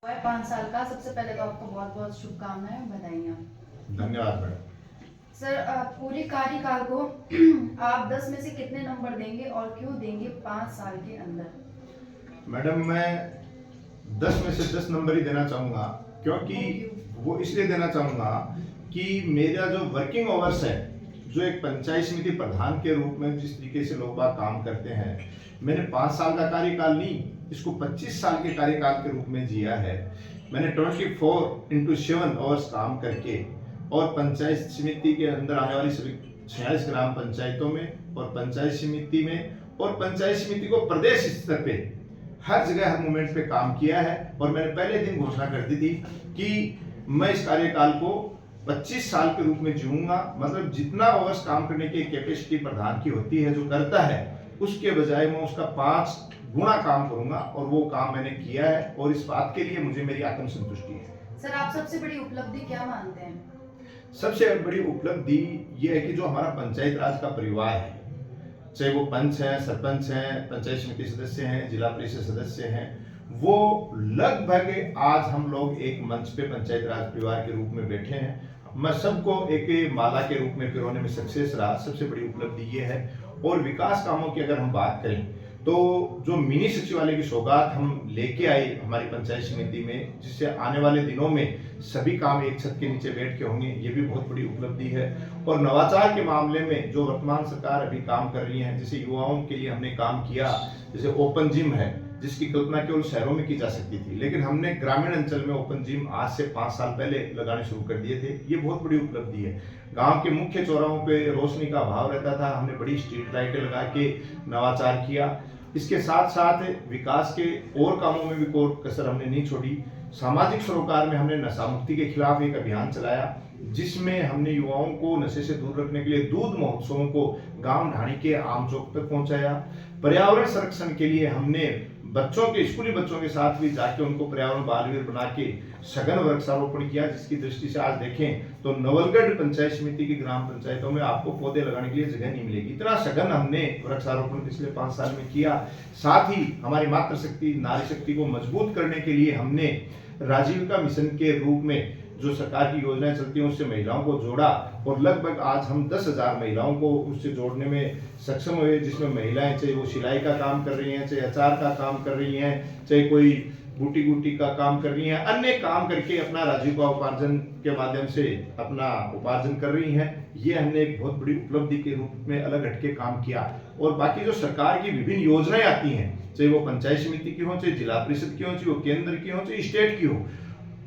5 साल का। सबसे पहले तो आपको बहुत बहुत शुभकामनाएं और बधाइयाँ। धन्यवाद मैडम। सर, पूरी कार्यकाल को आप 10 में से कितने नंबर देंगे और क्यों देंगे 5 साल के अंदर? मैडम मैं 10 में से 10 नंबर ही देना चाहूँगा, क्योंकि वो इसलिए देना चाहूँगा कि मेरा जो वर्किंग आवर्स है, जो एक पंचायत समिति प्रधान के रूप में जिस तरीके से लोग बाग काम करते हैं, मैंने 5 साल का कार्यकाल नहीं, इसको 25 साल के कार्यकाल के रूप में जिया है। मैंने 24x7 आवर्स काम करके और पंचायत समिति के अंदर आने वाली सभी 46 ग्राम पंचायतों में और पंचायत समिति में और पंचायत समिति को प्रदेश स्तर पे हर जगह हर मोमेंट पे काम किया है। और मैंने पहले दिन घोषणा कर दी थी कि मैं इस कार्यकाल को 25 साल के रूप में जीऊंगा। मतलब जितना आवर्स काम करने की कैपेसिटी प्रधान की होती है, जो करता है, उसके बजाय मैं उसका 5 गुना काम करूंगा, और वो काम मैंने किया है और इस बात के लिए मुझे मेरी आत्मसंतुष्टि है। सर, आप सबसे बड़ी उपलब्धि क्या मानते हैं? सबसे बड़ी उपलब्धि ये है कि जो हमारा पंचायत राज का परिवार है, चाहे वो पंच है, सरपंच हैं, पंचायत समिति सदस्य हैं, जिला परिषद सदस्य हैं, वो लगभग आज हम लोग एक मंच पे पंचायत राज परिवार के रूप में बैठे हैं। मैं सबको एक माला के रूप में पिरोने में सक्सेस रहा, सबसे बड़ी उपलब्धि ये है। और विकास कामों की अगर हम बात करें तो जो मिनी सचिवालय की सौगात हम लेके आए हमारी पंचायत समिति में, जिससे आने वाले दिनों में सभी काम एक छत के नीचे बैठ के होंगे, ये भी बहुत बड़ी उपलब्धि है। और नवाचार के मामले में जो वर्तमान सरकार अभी काम कर रही है, जैसे युवाओं के लिए हमने काम किया, जैसे ओपन जिम है, जिसकी कल्पना केवल शहरों में की जा सकती थी, लेकिन हमने ग्रामीण अंचल में ओपन जिम आज से 5 साल पहले लगाने शुरू कर दिए थे। ये बहुत बड़ी उपलब्धि है। गांव के मुख्य चौराहों पे रोशनी का अभाव रहता था, हमने बड़ी स्ट्रीट लाइटें लगा के नवाचार किया। इसके साथ साथ विकास के और कामों में भी कोई कसर हमने नहीं छोड़ी। सामाजिक सरोकार में हमने नशा मुक्ति के खिलाफ एक अभियान चलाया, जिसमें हमने युवाओं को नशे से दूर रखने के लिए दूध महोत्सवों को गांव ढाणी के आम चौक तक पहुंचाया। पर्यावरण संरक्षण के लिए हमने स्कूली बच्चों के साथ भी जाके उनको पर्यावरण बालवीर बना के सघन वृक्षारोपण किया, जिसकी दृष्टि से आज देखें तो नवलगढ़ पंचायत समिति की ग्राम पंचायतों में आपको पौधे लगाने के लिए जगह नहीं मिलेगी। इतना सघन हमने वृक्षारोपण पिछले 5 साल में किया। साथ ही हमारी मातृशक्ति नारी शक्ति को मजबूत करने के लिए हमने राजीविका मिशन के रूप में जो सरकार की योजनाएं चलती हैं उससे महिलाओं को जोड़ा, और लगभग आज हम 10,000 महिलाओं को उससे जोड़ने में सक्षम हुए, जिसमें महिलाएं चाहे वो सिलाई का काम कर रही हैं, चाहे अचार का काम कर रही हैं, चाहे कोई बूटी का काम कर रही हैं, अन्य काम करके अपना राजीविका उपार्जन के माध्यम से अपना उपार्जन कर रही हैं। ये हमने एक बहुत बड़ी उपलब्धि के रूप में अलग हटके काम किया। और बाकी जो सरकार की विभिन्न योजनाएं आती हैं, चाहे वो पंचायत समिति की हो, चाहे जिला परिषद की हो, चाहे वो केंद्र की हो, चाहे स्टेट की हो,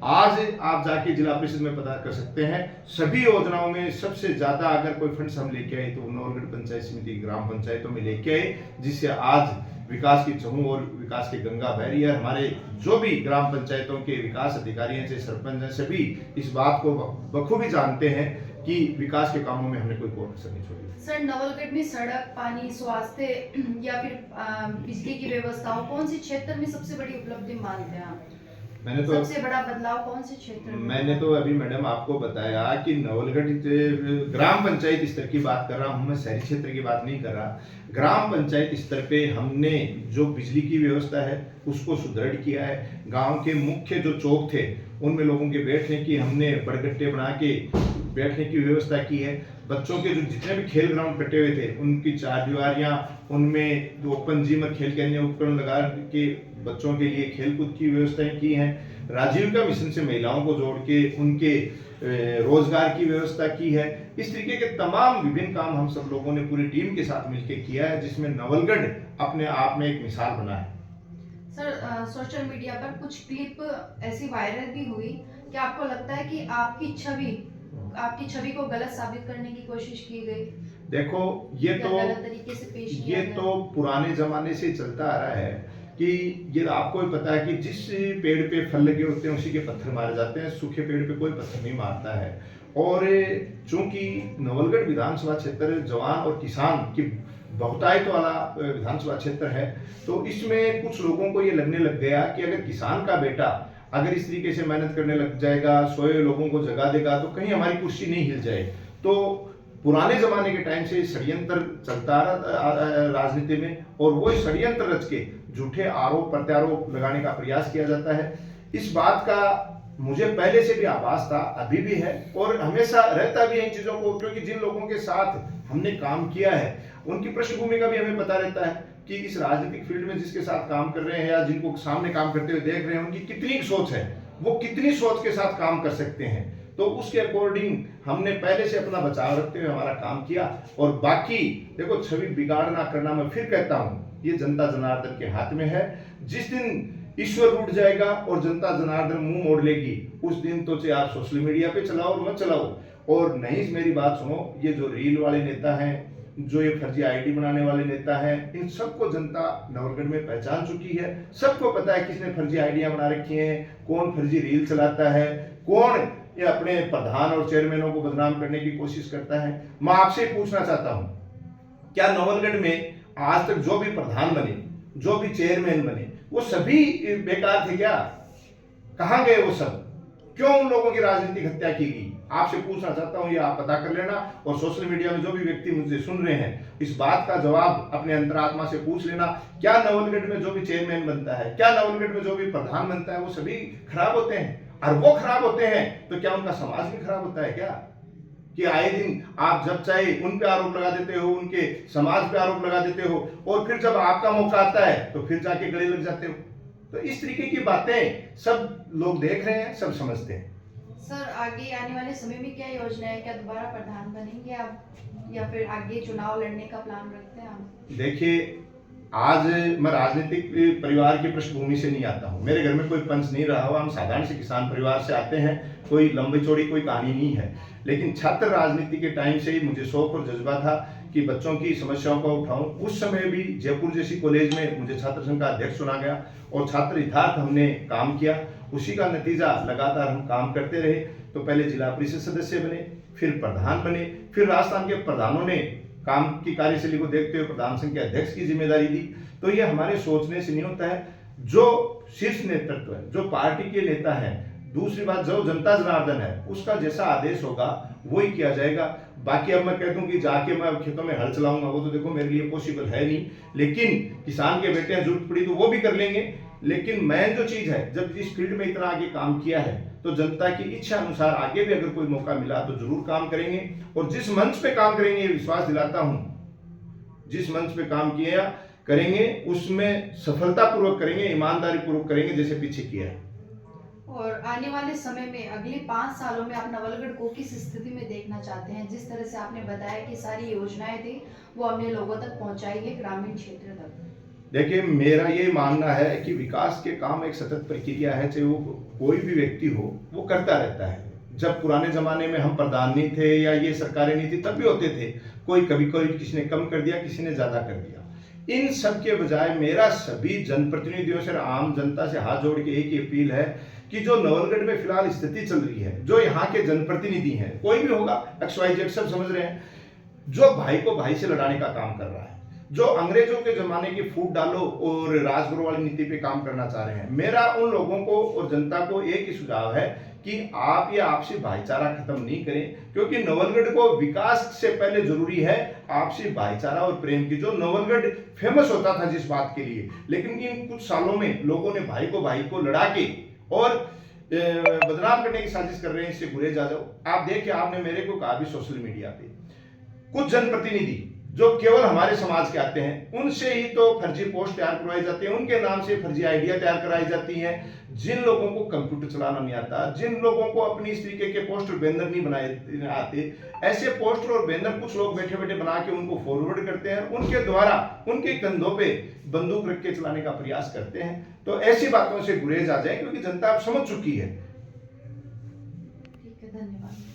आज आप जाके जिला परिषद में पता कर सकते हैं। सभी योजनाओं में सबसे ज्यादा अगर कोई फंड्स हम लेके आए तो नवलगढ़ पंचायत समिति ग्राम पंचायतों में लेके आए, जिससे आज विकास की चहुं और विकास की गंगा बह रही है। हमारे जो भी ग्राम पंचायतों के विकास अधिकारी हैं, चाहे सरपंच हैं, सभी इस बात को बखूबी जानते हैं कि विकास के कामों में हमने कोई कसर नहीं छोड़ी। सर, नवलगढ़ में सड़क, पानी, स्वास्थ्य या फिर बिजली की व्यवस्थाओं कौन से क्षेत्र में सबसे बड़ी उपलब्धि मानते हैं आप? मैंने तो सबसे बड़ा बदलाव कौन से क्षेत्र में? मैंने तो अभी मैडम आपको बताया कि नवलगढ़ ग्राम पंचायत स्तर की बात कर रहा हूँ, मैं शहरी क्षेत्र की बात नहीं कर रहा। ग्राम पंचायत स्तर पे हमने जो बिजली की व्यवस्था है उसको सुदृढ़ किया है। गांव के मुख्य जो चौक थे उनमें लोगों के बैठने की हमने बड़गट्टे बना के बैठने की व्यवस्था की है। बच्चों के जो जितने भी खेल ग्राउंड कटे हुए थे उनकी चारदीवारियां, उनमें जो ओपन जिम और खेल के अन्य उपकरण लगा के बच्चों के लिए खेलकूद की व्यवस्थाएं की हैं। राजीविका मिशन से महिलाओं को जोड़ के उनके रोजगार की व्यवस्था की है। इस तरीके के तमाम विभिन्न काम हम सब लोगों ने पूरी टीम के साथ मिलकर किया है, जिसमें नवलगढ़ अपने आप में एक मिसाल बना है। सर, सोशल मीडिया पर कुछ क्लिप ऐसी वायरल भी हुई कि आपको लगता है कि आपकी छवि को गलत साबित करने की कोशिश की गई? देखो, ये गलत तरीके से पेश किया ये गया? तो पुराने जमाने से चलता आ रहा है कि ये आपको भी पता है कि जिस पेड़ पे फल लगे होते हैं उसी के पत्थर मारे जाते हैं, सूखे पेड़ पे कोई पत्थर नहीं मारता है। और चूंकि नवलगढ़ विधानसभा क्षेत्र जवान और किसान की बहुतायत वाला विधानसभा क्षेत्र है, तो इसमें कुछ लोगों को ये लगने लग गया कि अगर किसान का बेटा अगर इस तरीके से मेहनत करने लग जाएगा, सोए लोगों को जगा देगा, तो कहीं हमारी कुर्सी नहीं हिल जाए। तो पुराने जमाने के टाइम से षड्यंत्र चलता आ रहा राजनीति में, और वो षड्यंत्र रच के झूठे आरोप प्रत्यारोप लगाने का प्रयास किया जाता है। इस बात का मुझे पहले से भी आभास था, अभी भी है और हमेशा रहता भी है इन चीज़ों को, क्योंकि जिन लोगों के साथ हमने काम किया है उनकी पृष्ठभूमि का भी हमें पता रहता है कि इस राजनीतिक फील्ड में जिसके साथ काम कर रहे हैं या जिनको सामने काम करते हुए देख रहे हैं उनकी कितनी सोच है, वो कितनी सोच के साथ काम कर सकते हैं। तो उसके अकॉर्डिंग हमने पहले से अपना बचाव रखते हुए हमारा काम किया। और बाकी देखो, छवि बिगाड़ना करना, मैं फिर कहता हूँ, ये जनता जनार्दन के हाथ में है। जिस दिन ईश्वर रूठ जाएगा और जनता जनार्दन मुंह मोड़ लेगी, उस दिन तो चाहे आप सोशल मीडिया पे चलाओ और मत चलाओ। और नहीं, मेरी बात सुनो, ये जो रील वाले नेता हैं, जो ये फर्जी आईडी बनाने वाले नेता हैं, इन सबको जनता नवलगढ़ में पहचान चुकी है। सबको पता है किसने फर्जी आईडियां बना रखी हैं, कौन फर्जी रील चलाता है, कौन ये अपने प्रधान और चेयरमैनों को बदनाम करने की कोशिश करता है। मैं आपसे पूछना चाहता हूं, क्या नवलगढ़ में आज तक जो भी प्रधान बने, जो भी चेयरमैन बने, वो सभी बेकार थे क्या? कहां गए वो सब? क्यों उन लोगों की राजनीतिक हत्या की गई? आपसे पूछना चाहता हूं, ये आप पता कर लेना। और सोशल मीडिया में जो भी व्यक्ति मुझे सुन रहे हैं, इस बात का जवाब अपने अंतरात्मा से पूछ लेना। क्या नवलगढ़ में जो भी चेयरमैन बनता है, क्या नवलगढ़ में जो भी प्रधान बनता है, वो सभी खराब होते हैं? और वो खराब होते हैं तो क्या उनका समाज भी खराब होता है क्या? कि आए दिन आप जब चाहे उन पे आरोप लगा देते हो, उनके समाज पे आरोप लगा देते हो, और फिर जब आपका मौका आता है तो फिर जाके गले लग जाते हो। तो इस तरीके की बातें सब लोग देख रहे हैं, सब समझते हैं। सर, आगे आने वाले समय में क्या योजना है? क्या दोबारा प्रधान बनेंगे आप, या फिर आगे चुनाव लड़ने का प्लान रखते हैं आप? देखिए, आज मैं राजनीतिक परिवार की पृष्ठभूमि से नहीं आता हूँ, मेरे घर में कोई पंच नहीं रहा हुआ, हम साधारण से किसान परिवार से आते हैं, कोई लंबी चौड़ी कोई कहानी नहीं है। लेकिन छात्र राजनीति के टाइम से ही मुझे शौक और जज्बा था कि बच्चों की समस्याओं को उठाऊं। उस समय भी जयपुर जैसी कॉलेज में मुझे छात्र संघ का अध्यक्ष चुना गया और छात्र हितार्थ हमने काम किया। उसी का नतीजा लगातार हम काम करते रहे। तो पहले जिला परिषद सदस्य बने, फिर प्रधान बने, फिर राजस्थान के प्रधानों ने काम की कार्यशैली को देखते हुए प्रधान संघ के अध्यक्ष की जिम्मेदारी दी। तो ये हमारे सोचने से नहीं होता है, जो शीर्ष नेतृत्व है, जो पार्टी के नेता है, दूसरी बात जो जनता जनार्दन है, उसका जैसा आदेश होगा वही किया जाएगा। बाकी अब मैं कह दूं कि जाके मैं खेतों में हल चलाऊंगा, वो तो देखो मेरे लिए पॉसिबल है नहीं, लेकिन किसान के बेटे हैं, जरूरत पड़ी तो वो भी कर लेंगे। लेकिन मैं जो चीज है, जब इस फील्ड में इतना आगे काम किया है, तो जनता की इच्छा अनुसार आगे भी अगर कोई मौका मिला तो जरूर काम करेंगे। और जिस मंच पे काम करेंगे, विश्वास दिलाता हूं, जिस मंच पे काम किया करेंगे उसमें सफलतापूर्वक करेंगे, ईमानदारी पूर्वक करेंगे, जैसे पीछे किया है। और आने वाले समय में, अगले 5 सालों में आप नवलगढ़ को किस स्थिति में देखना चाहते हैं? जिस तरह से आपने बताया कि सारी योजनाएं थी वो हमने लोगों तक पहुंचाई है, ग्रामीण क्षेत्र तक। देखिए, मेरा ये मानना है कि विकास के काम एक सतत प्रक्रिया है, चाहे वो कोई भी व्यक्ति हो, वो करता रहता है। जब पुराने जमाने में हम प्रधान नहीं थे या ये सरकारें नहीं थी, तब भी होते थे, कोई कभी कोई किसी ने कम कर दिया, किसी ने ज्यादा कर दिया। इन सब के बजाय मेरा सभी जनप्रतिनिधियों से, आम जनता से हाथ जोड़ के एक ही अपील है कि जो नवलगढ़ में फिलहाल स्थिति चल रही है, जो यहाँ के जनप्रतिनिधि हैं, कोई भी होगा, XYZ सब समझ रहे हैं, जो भाई को भाई से लड़ाने का काम कर रहा है, जो अंग्रेजों के जमाने की फूट डालो और राजगुरु वाली नीति पे काम करना चाह रहे हैं, मेरा उन लोगों को और जनता को एक ही सुझाव है कि आप ये आपसी भाईचारा खत्म नहीं करें, क्योंकि नवलगढ़ को विकास से पहले जरूरी है आपसी भाईचारा और प्रेम की। जो नवलगढ़ फेमस होता था जिस बात के लिए, लेकिन इन कुछ सालों में लोगों ने भाई को लड़ा के और बदनाम करने की साजिश कर रहे हैं, इससे गुरेज आ जाओ। आप देखिए, आपने मेरे को कहा भी सोशल मीडिया पे कुछ जनप्रतिनिधि जो केवल हमारे समाज के आते हैं, उनसे ही तो फर्जी पोस्ट तैयार करवाई जाती है, उनके नाम से फर्जी आइडिया तैयार कराई जाती हैं। जिन लोगों को कंप्यूटर चलाना नहीं आता, जिन लोगों को अपनी इस तरीके के पोस्टर बैनर नहीं बनाए आते, ऐसे पोस्टर और बैनर कुछ लोग बैठे बैठे बना के उनको फॉरवर्ड करते हैं, उनके द्वारा उनके कंधों पे बंदूक रख के चलाने का प्रयास करते हैं। तो ऐसी बातों से गुरेज आ जाए, क्योंकि जनता अब समझ चुकी है। ठीक है, धन्यवाद।